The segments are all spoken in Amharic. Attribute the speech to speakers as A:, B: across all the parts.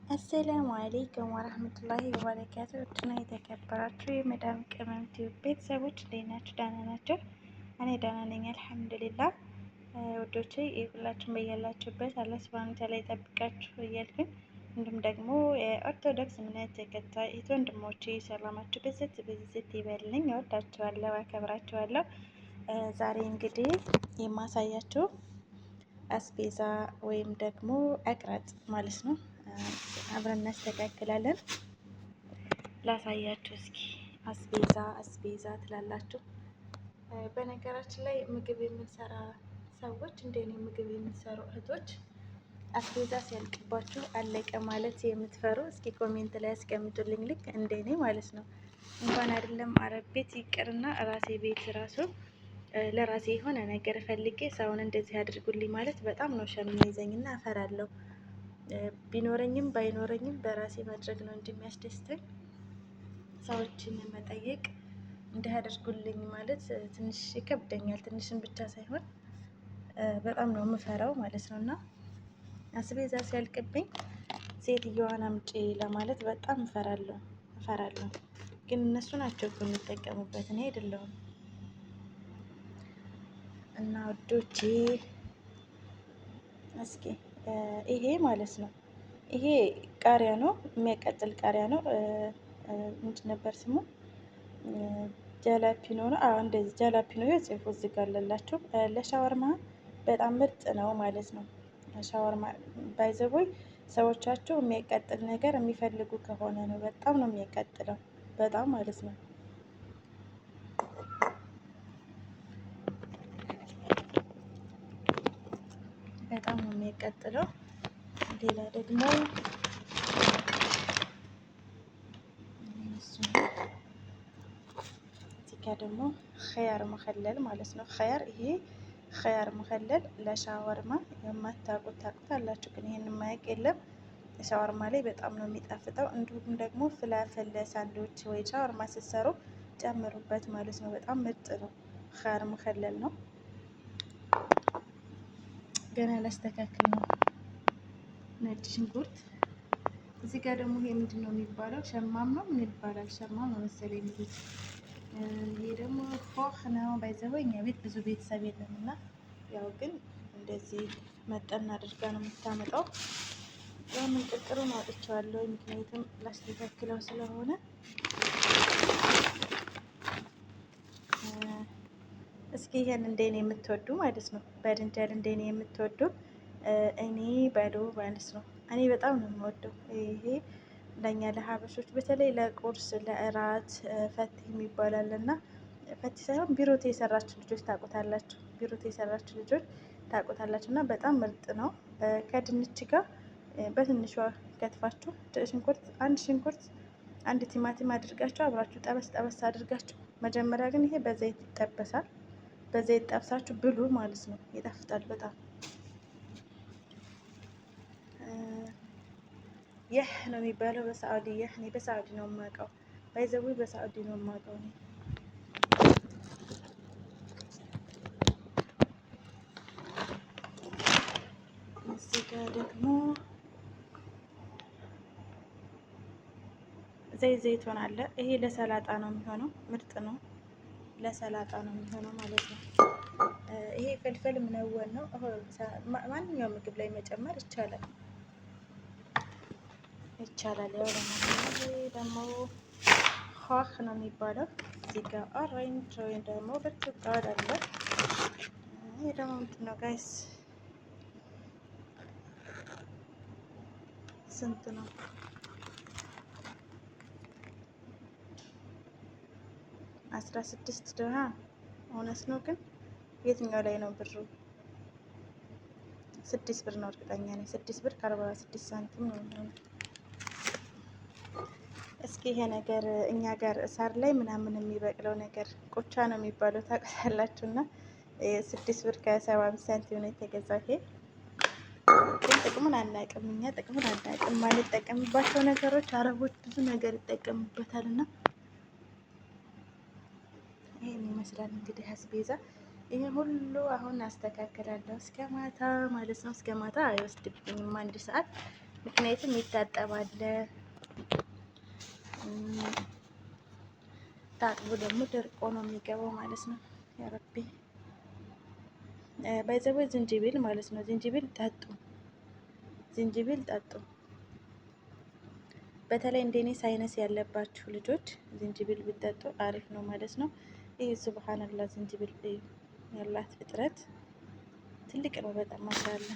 A: አሰላሙ አለይኩም ወረህመቱላሂ ወበረካቱ። ውድና የተከበራችሁ የመዳም ቅመም ቲዩብ ቤተሰቦች እንዴት ናችሁ? ደህና ናቸው? እኔ ደህና ነኝ አልሐምዱሊላህ። ውዶቼ ሁላችሁም በያላችሁበት አላህ ሱብሃነሁ ወተዓላ ይጠብቃችሁ እያልኩኝ እንዲሁም ደግሞ የኦርቶዶክስ እምነት ተከታይ እህት ወንድሞቼ ሰላማችሁ ብዝት ብዝት ይበልልኝ። እወዳችኋለሁ፣ አከብራችኋለሁ። ዛሬ እንግዲህ የማሳያችሁ አስቤዛ ወይም ደግሞ አቅራጥ ማለት ነው። አብረን እናስተካክላለን። ላሳያችሁ እስኪ። አስቤዛ ትላላችሁ። በነገራችን ላይ ምግብ የምንሰራ ሰዎች እንደኔ ምግብ የምንሰሩ እህቶች አስቤዛ ሲያልቅባችሁ አለቀ ማለት የምትፈሩ እስኪ ኮሜንት ላይ ያስቀምጡልኝ። ልክ እንደኔ ማለት ነው። እንኳን አይደለም አረብ ቤት ይቅርና ራሴ ቤት ራሱ ለራሴ የሆነ ነገር ፈልጌ ሰውን እንደዚህ አድርጉልኝ ማለት በጣም ነው ሸሚይዘኝና አፈራለሁ። ቢኖረኝም ባይኖረኝም በራሴ ማድረግ ነው እንጂ የሚያስደስተኝ ሰዎችን መጠየቅ እንዲህ አድርጉልኝ ማለት ትንሽ ይከብደኛል። ትንሽን ብቻ ሳይሆን በጣም ነው የምፈራው ማለት ነው። እና አስቤዛ ሲያልቅብኝ ሴትዮዋን አምጪ ለማለት በጣም እፈራለሁ። ግን እነሱ ናቸው እኮ የሚጠቀሙበት፣ እኔ አይደለሁም። እና ውዶቼ እስኪ ይሄ ማለት ነው፣ ይሄ ቃሪያ ነው፣ የሚያቃጥል ቃሪያ ነው። ምንድን ነበር ስሙ? ጀላፒኖ ነው። አዎ እንደዚህ ጀላፒኖ ጽፎ እዚህ ጋር አለላችሁ። ለሻወርማ በጣም ምርጥ ነው ማለት ነው። ሻወርማ ባይዘቦይ ሰዎቻቸው የሚያቃጥል ነገር የሚፈልጉ ከሆነ ነው። በጣም ነው የሚያቃጥለው፣ በጣም ማለት ነው። በጣም ነው የሚያቃጥለው። ሌላ ደግሞ እዚጋ ደግሞ ኸያር መኸለል ማለት ነው። ይሄ ኸያር መኸለል ለሻወርማ የማታውቁት ታውቁታላችሁ፣ ግን ይሄን የማያውቅ የለም። ሻወርማ ላይ በጣም ነው የሚጣፍጠው። እንዲሁም ደግሞ ፍላፍል ሳንዶች ወይ ሻወርማ ስትሰሩ ጨምሩበት ማለት ነው። በጣም ምርጥ ነው። ኸያር መኸለል ነው። ገና ላስተካክል ነው። ነጭ ሽንኩርት እዚህ ጋር ደግሞ ይሄ ምንድን ነው የሚባለው? ሸማም ነው ምን ይባላል? ሸማም ነው መሰለኝ የሚሉት። ይሄ ደግሞ ፎክ ነው። ባይዘው እኛ ቤት ብዙ ቤተሰብ የለም እና ያው ግን እንደዚህ መጠን አድርጋ ነው የምታመጣው። ያንን ቅቅሩን አውጥቼዋለሁ፣ ምክንያቱም ላስተካክለው ስለሆነ። እስኪ ይሄን እንደኔ የምትወዱ ማለት ነው፣ በድንጀል እንደኔ የምትወዱ እኔ በዶ ማለት ነው። እኔ በጣም ነው የምወደው። ይሄ ለእኛ ለሀበሾች በተለይ ለቁርስ ለእራት ፈቲ የሚባላል እና ፈቲ ሳይሆን ቢሮቴ የሰራችሁ ልጆች ታውቁታላችሁ። ቢሮቴ የሰራችሁ ልጆች ታውቁታላችሁ። እና በጣም ምርጥ ነው። ከድንች ጋር በትንሿ ከትፋችሁ ሽንኩርት አንድ ቲማቲም አድርጋችሁ አብራችሁ ጠበስ ጠበስ አድርጋችሁ፣ መጀመሪያ ግን ይሄ በዘይት ይጠበሳል። በዘይት ጠብሳችሁ ብሉ ማለት ነው። ይጣፍጣል በጣም። ይህ ነው የሚባለው በሳዑዲ። ይህ እኔ በሳዑዲ ነው የማውቀው። ባይዘዊ በሳዑዲ ነው የማውቀው እኔ። እዚህ ጋር ደግሞ ዘይቱን አለ። ይሄ ለሰላጣ ነው የሚሆነው። ምርጥ ነው። ለሰላጣ ነው የሚሆነው ማለት ነው። ይሄ ፍልፍል ምነወን ነው። ማንኛውም ምግብ ላይ መጨመር ይቻላል። ያው ደግሞ ሆህ ነው የሚባለው። እዚህ ጋር ኦሬንጅ ወይም ደግሞ ብርቱካን አለ። ይሄ ደግሞ ምንድን ነው ጋይስ? ስንት ነው? 16 ድርሃም። እውነት ነው ግን የትኛው ላይ ነው ብሩ? 6 ብር ነው እርግጠኛ ነኝ። 6 ብር ከ46 ሳንቲም ነው የሚሆነው። እስኪ ይሄ ነገር እኛ ጋር ሳር ላይ ምናምን የሚበቅለው ነገር ቁቻ ነው የሚባለው ታውቃላችሁ? እና 6 ብር ከ75 ሳንቲም ነው የተገዛው። ይሄ ግን ጥቅሙን አናውቅም እኛ፣ ጥቅሙን አናውቅም። ማንጠቀምባቸው ነገሮች አረቦች ብዙ ነገር ይጠቀሙበታል። እና ይሄን ይመስላል እንግዲህ አስቤዛ። ይሄ ሁሉ አሁን አስተካክላለሁ እስከ ማታ ማለት ነው። እስከ ማታ አይወስድብኝም፣ 1 ሰዓት ምክንያቱም ይታጠባል። ታጥቦ ደግሞ ደርቆ ነው የሚገባው ማለት ነው። ያረቢ ባይዘው ዝንጅብል ማለት ነው። ዝንጅብል ጠጡ፣ ዝንጅብል ጠጡ። በተለይ እንደኔ ሳይነስ ያለባችሁ ልጆች ዝንጅብል ብጠጡ አሪፍ ነው ማለት ነው። ይህ ሱብሃንአላህ ዝንጅብል ያላት እጥረት ትልቅ ነው በጣም ማሻአላ።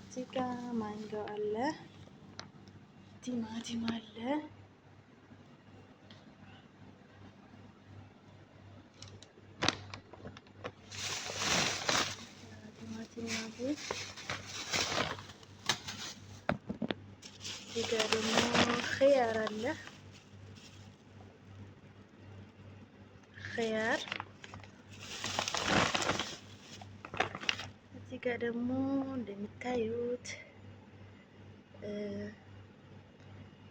A: እዚህ ጋ ማንጎ አለ፣ ቲማቲም አለ፣ ቲማቲም አለ። እዚህ ጋ ደግሞ ኸያር አለ፣ ኸያር። እዚህ ጋር ደግሞ እንደሚታዩት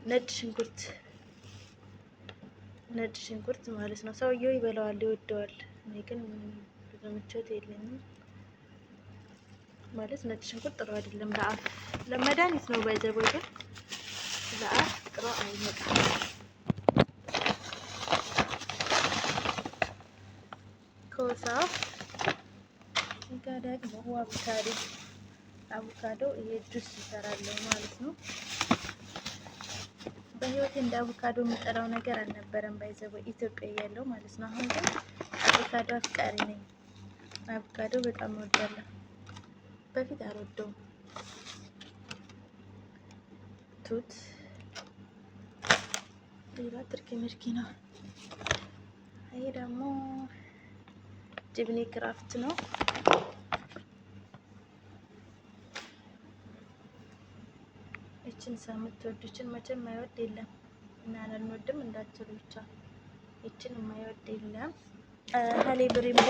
A: ነጭ ሽንኩርት፣ ነጭ ሽንኩርት ማለት ነው። ሰውየው ይበላዋል፣ ይወደዋል። እኔ ግን ብዙ ምቾት የለኝም ማለት ነጭ ሽንኩርት ጥሩ አይደለም ለአፍ፣ ለመድኃኒት ነው ባይዘቦይ፣ ግን ለአፍ ጥሩ አይመጣም። ኮሳ እዚህ ጋር ደግሞ አቮካዶ፣ አቮካዶ ይሄ ጁስ ይሰራል ማለት ነው። በህይወቴ እንደ አቮካዶ የምጠላው ነገር አልነበረም ባይዘው ኢትዮጵያ ያለው ማለት ነው። አሁን ግን አቮካዶ አፍቃሪ ነኝ። አቮካዶ በጣም እወዳለሁ። በፊት አልወደውም። ቱት ሌላ ትርኪ ምርኪ ነው። ይሄ ደግሞ ጅብኒ ክራፍት ነው። ይችን የምትወዱችን መቼም የማይወድ የለም እና አንወድም እንዳትሉ ብቻ። ይችን የማይወድ የለም። ሀሌ ብሪምቦ